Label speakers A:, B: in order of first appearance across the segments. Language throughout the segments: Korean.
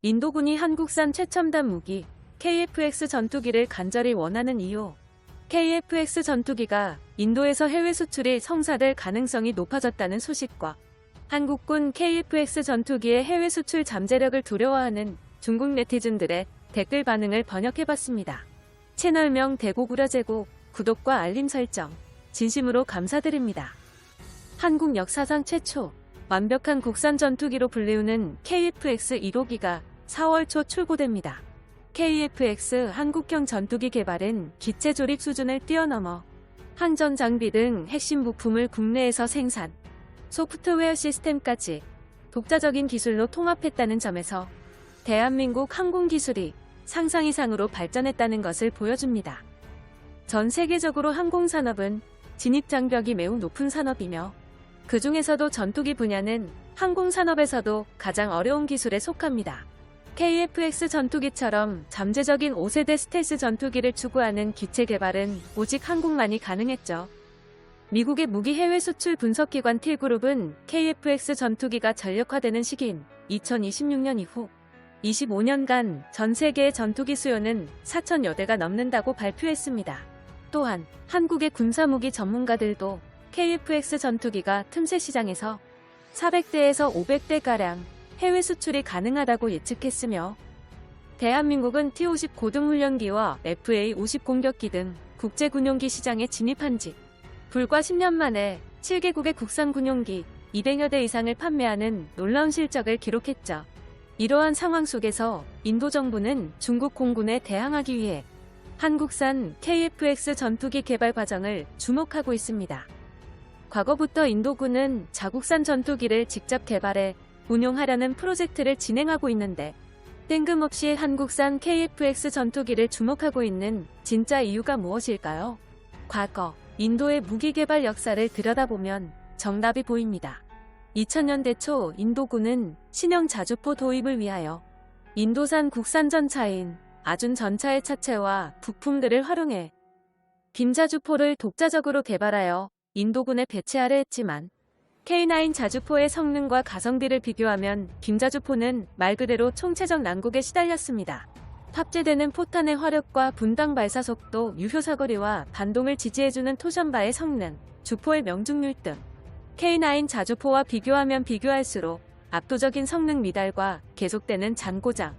A: 인도군이 한국산 최첨단 무기 KF-X 전투기를 간절히 원하는 이유. KF-X 전투기가 인도에서 해외 수출이 성사될 가능성이 높아졌다는 소식과 한국군 KF-X 전투기의 해외 수출 잠재력을 두려워하는 중국 네티즌들의 댓글 반응을 번역해봤습니다. 채널명 대고구려제국, 구독과 알림 설정, 진심으로 감사드립니다. 한국 역사상 최초 완벽한 국산 전투기로 불리우는 KF-X 1호기가 4월 초 출고됩니다. KF-X 한국형 전투기 개발은 기체 조립 수준을 뛰어넘어 항전 장비 등 핵심 부품을 국내에서 생산, 소프트웨어 시스템까지 독자적인 기술로 통합했다는 점에서 대한민국 항공기술이 상상 이상으로 발전했다는 것을 보여줍니다. 전 세계적으로 항공산업은 진입장벽이 매우 높은 산업이며 그 중에서도 전투기 분야는 항공산업에서도 가장 어려운 기술에 속합니다. KF-X 전투기처럼 잠재적인 5세대 스텔스 전투기를 추구하는 기체 개발은 오직 한국만이 가능했죠. 미국의 무기 해외 수출 분석기관 틸그룹은 KF-X 전투기가 전력화되는 시기인 2026년 이후 25년간 전 세계의 전투기 수요는 4천여 대가 넘는다고 발표했습니다. 또한 한국의 군사무기 전문가들도 KF-X 전투기가 틈새 시장에서 400대에서 500대가량 해외 수출이 가능하다고 예측했으며 대한민국은 T-50 고등훈련기와 FA-50 공격기 등 국제군용기 시장에 진입한 지 불과 10년 만에 7개국의 국산 군용기 200여 대 이상을 판매하는 놀라운 실적을 기록했죠. 이러한 상황 속에서 인도 정부는 중국 공군에 대항하기 위해 한국산 KF-X 전투기 개발 과정을 주목하고 있습니다. 과거부터 인도군은 자국산 전투기를 직접 개발해 운용하려는 프로젝트를 진행하고 있는데 뜬금없이 한국산 KF-X 전투기를 주목하고 있는 진짜 이유가 무엇일까요? 과거 인도의 무기 개발 역사를 들여다보면 정답이 보입니다. 2000년대 초 인도군은 신형 자주포 도입을 위하여 인도산 국산 전차인 아준 전차의 차체와 부품들을 활용해 빔자주포를 독자적으로 개발하여 인도군에 배치하려 했지만 K9 자주포의 성능과 가성비를 비교하면 빔자주포는 말 그대로 총체적 난국에 시달렸습니다. 탑재되는 포탄의 화력과 분당 발사 속도, 유효 사거리와 반동을 지지해주는 토션바의 성능, 주포의 명중률 등 K9 자주포와 비교하면 비교할수록 압도적인 성능 미달과 계속되는 잔고장.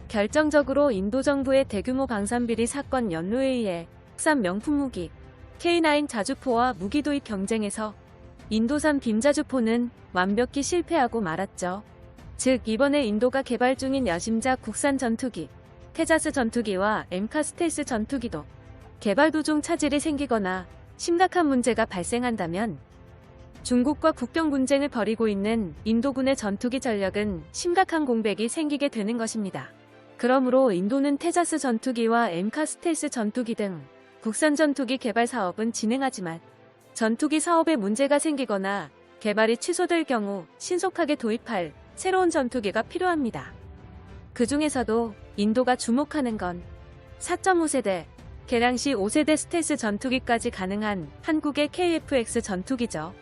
A: 결정적으로 인도 정부의 대규모 방산비리 사건 연루에 의해 국산 명품 무기 K9 자주포와 무기 도입 경쟁에서 인도산 빔자주포는 완벽히 실패하고 말았죠. 즉 이번에 인도가 개발 중인 여심작 국산 전투기 테자스 전투기와 엠카 스텔스 전투기도 개발 도중 차질이 생기거나 심각한 문제가 발생한다면 중국과 국경 분쟁을 벌이고 있는 인도군의 전투기 전력은 심각한 공백이 생기게 되는 것입니다. 그러므로 인도는 테자스 전투기와 엠카 스텔스 전투기 등 국산 전투기 개발 사업은 진행하지만 전투기 사업에 문제가 생기거나 개발이 취소될 경우 신속하게 도입할 새로운 전투기가 필요합니다. 그 중에서도 인도가 주목하는 건 4.5세대, 개량 시 5세대 스텔스 전투기까지 가능한 한국의 KF-X 전투기죠.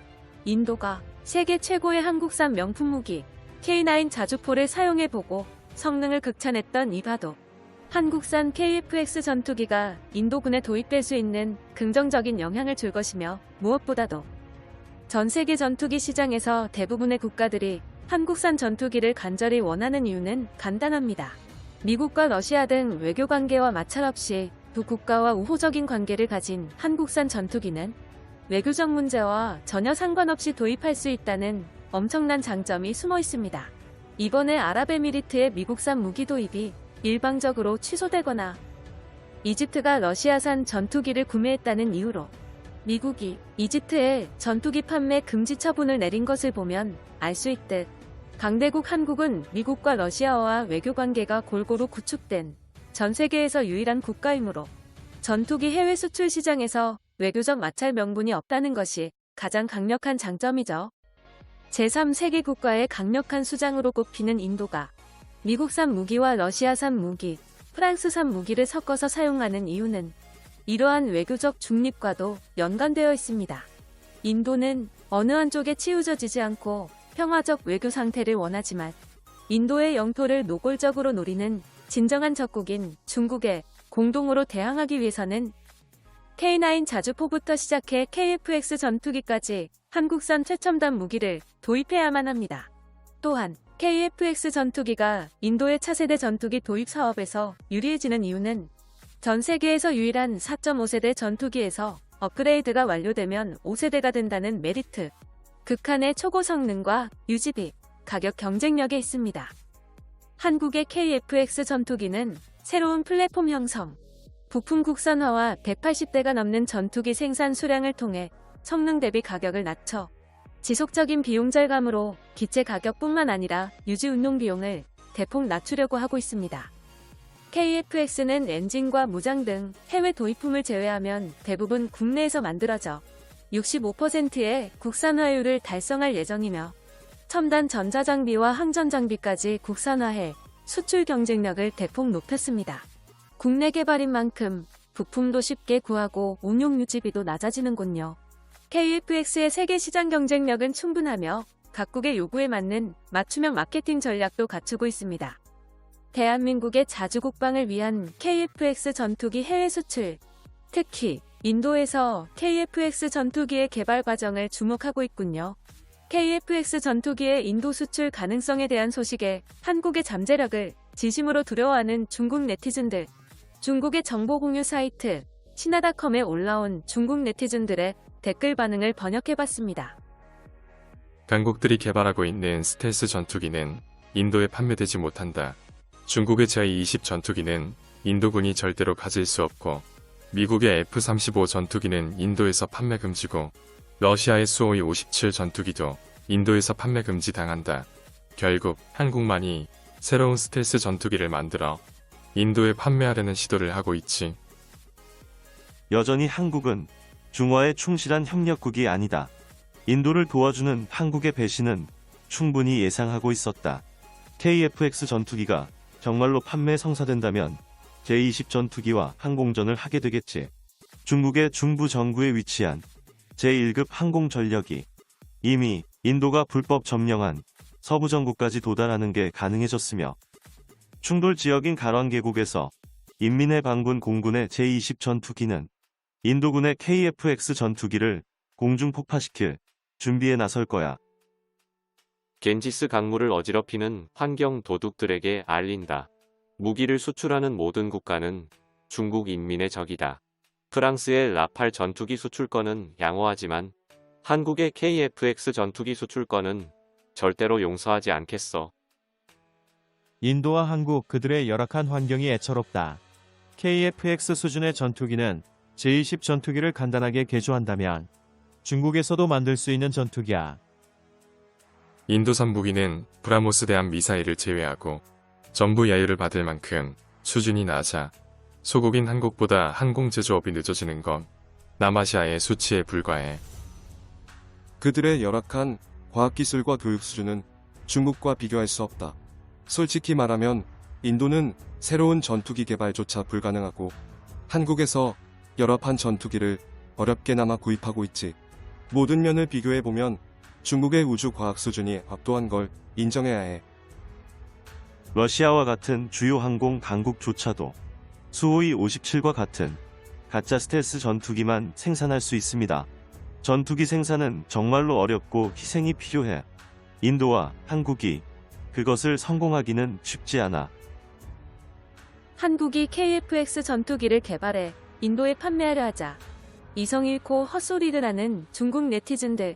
A: 인도가 세계 최고의 한국산 명품 무기 K9 자주포를 사용해보고 성능을 극찬했던 이바도 한국산 KF-X 전투기가 인도군에 도입될 수 있는 긍정적인 영향을 줄 것이며 무엇보다도 전 세계 전투기 시장에서 대부분의 국가들이 한국산 전투기를 간절히 원하는 이유는 간단합니다. 미국과 러시아 등 외교 관계와 마찰 없이 두 국가와 우호적인 관계를 가진 한국산 전투기는 외교적 문제와 전혀 상관없이 도입할 수 있다는 엄청난 장점이 숨어 있습니다. 이번에 아랍에미리트의 미국산 무기 도입이 일방적으로 취소되거나 이집트가 러시아산 전투기를 구매했다는 이유로 미국이 이집트에 전투기 판매 금지 처분을 내린 것을 보면 알 수 있듯 강대국 한국은 미국과 러시아와 외교관계가 골고루 구축된 전 세계에서 유일한 국가이므로 전투기 해외 수출 시장에서 외교적 마찰 명분이 없다는 것이 가장 강력한 장점이죠. 제3세계 국가의 강력한 수장으로 꼽히는 인도가 미국산 무기와 러시아산 무기, 프랑스산 무기를 섞어서 사용하는 이유는 이러한 외교적 중립과도 연관되어 있습니다. 인도는 어느 한쪽에 치우쳐지지 않고 평화적 외교 상태를 원하지만 인도의 영토를 노골적으로 노리는 진정한 적국인 중국에 공동으로 대항하기 위해서는 K9 자주포부터 시작해 KF-X 전투기까지 한국산 최첨단 무기를 도입해야만 합니다. 또한 KF-X 전투기가 인도의 차세대 전투기 도입 사업에서 유리해지는 이유는 전 세계에서 유일한 4.5세대 전투기에서 업그레이드가 완료되면 5세대가 된다는 메리트, 극한의 초고 성능과 유지비, 가격 경쟁력에 있습니다. 한국의 KF-X 전투기는 새로운 플랫폼 형성, 부품 국산화와 180대가 넘는 전투기 생산 수량을 통해 성능 대비 가격을 낮춰 지속적인 비용 절감으로 기체 가격뿐만 아니라 유지 운용 비용을 대폭 낮추려고 하고 있습니다. KF-X는 엔진과 무장 등 해외 도입품을 제외하면 대부분 국내에서 만들어져 65%의 국산화율을 달성할 예정이며 첨단 전자장비와 항전장비까지 국산화해 수출 경쟁력을 대폭 높였습니다. 국내 개발인 만큼 부품도 쉽게 구하고 운용 유지비도 낮아지는군요. KF-X의 세계 시장 경쟁력은 충분하며 각국의 요구에 맞는 맞춤형 마케팅 전략도 갖추고 있습니다. 대한민국의 자주 국방을 위한 KF-X 전투기 해외 수출, 특히 인도에서 KF-X 전투기의 개발 과정을 주목하고 있군요. KF-X 전투기의 인도 수출 가능성에 대한 소식에 한국의 잠재력을 진심으로 두려워하는 중국 네티즌들, 중국의 정보 공유 사이트 신화닷컴에 올라온 중국 네티즌들의 댓글 반응을 번역해봤습니다.
B: 강국들이 개발하고 있는 스텔스 전투기는 인도에 판매되지 못한다. 중국의 제-20 전투기는 인도군이 절대로 가질 수 없고, 미국의 F-35 전투기는 인도에서 판매 금지고, 러시아의 Su-57 전투기도 인도에서 판매 금지 당한다. 결국 한국만이 새로운 스텔스 전투기를 만들어 인도에 판매하려는 시도를 하고 있지.
C: 여전히 한국은 중화에 충실한 협력국이 아니다. 인도를 도와주는 한국의 배신은 충분히 예상하고 있었다. KF-X 전투기가 정말로 판매 성사된다면 제-20 전투기와 항공전을 하게 되겠지. 중국의 중부 정부에 위치한 제1급 항공전력이 이미 인도가 불법 점령한 서부 전국까지 도달하는 게 가능해졌으며, 충돌 지역인 가란계곡에서 인민의 반군 공군의 제-20 전투기는 인도군의 KF-X 전투기를 공중 폭파시킬 준비에 나설 거야.
D: 겐지스 강물을 어지럽히는 환경 도둑들에게 알린다. 무기를 수출하는 모든 국가는 중국 인민의 적이다. 프랑스의 라팔 전투기 수출권은 양호하지만 한국의 KF-X 전투기 수출권은 절대로 용서하지 않겠어.
E: 인도와 한국 그들의 열악한 환경이 애처롭다. KF-X 수준의 전투기는 제-20 전투기를 간단하게 개조한다면 중국에서도 만들 수 있는 전투기야.
B: 인도산 무기는 브라모스 대함 미사일을 제외하고 전부 야유를 받을 만큼 수준이 낮아 소국인 한국보다 항공 제조업이 늦어지는 건 남아시아의 수치에 불과해.
F: 그들의 열악한 과학기술과 교육 수준은 중국과 비교할 수 없다. 솔직히 말하면 인도는 새로운 전투기 개발조차 불가능하고 한국에서 열악한 전투기를 어렵게나마 구입하고 있지. 모든 면을 비교해보면 중국의 우주 과학 수준이 압도한 걸 인정해야 해.
C: 러시아와 같은 주요 항공 강국조차도 Su-57과 같은 가짜 스텔스 전투기만 생산할 수 있습니다. 전투기 생산은 정말로 어렵고 희생이 필요해. 인도와 한국이 그것을 성공하기는 쉽지 않아.
A: 한국이 KF-X 전투기를 개발해 인도에 판매하려 하자 이성 잃고 헛소리를 하는 중국 네티즌들.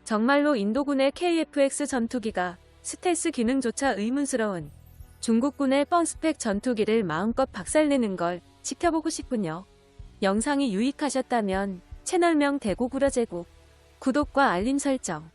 A: 정말로 인도군의 KF-X 전투기가 스텔스 기능조차 의문스러운 중국군의 뻥스펙 전투기를 마음껏 박살내는 걸 지켜보고 싶군요. 영상이 유익하셨다면 채널명 대고구려 제국, 구독과 알림 설정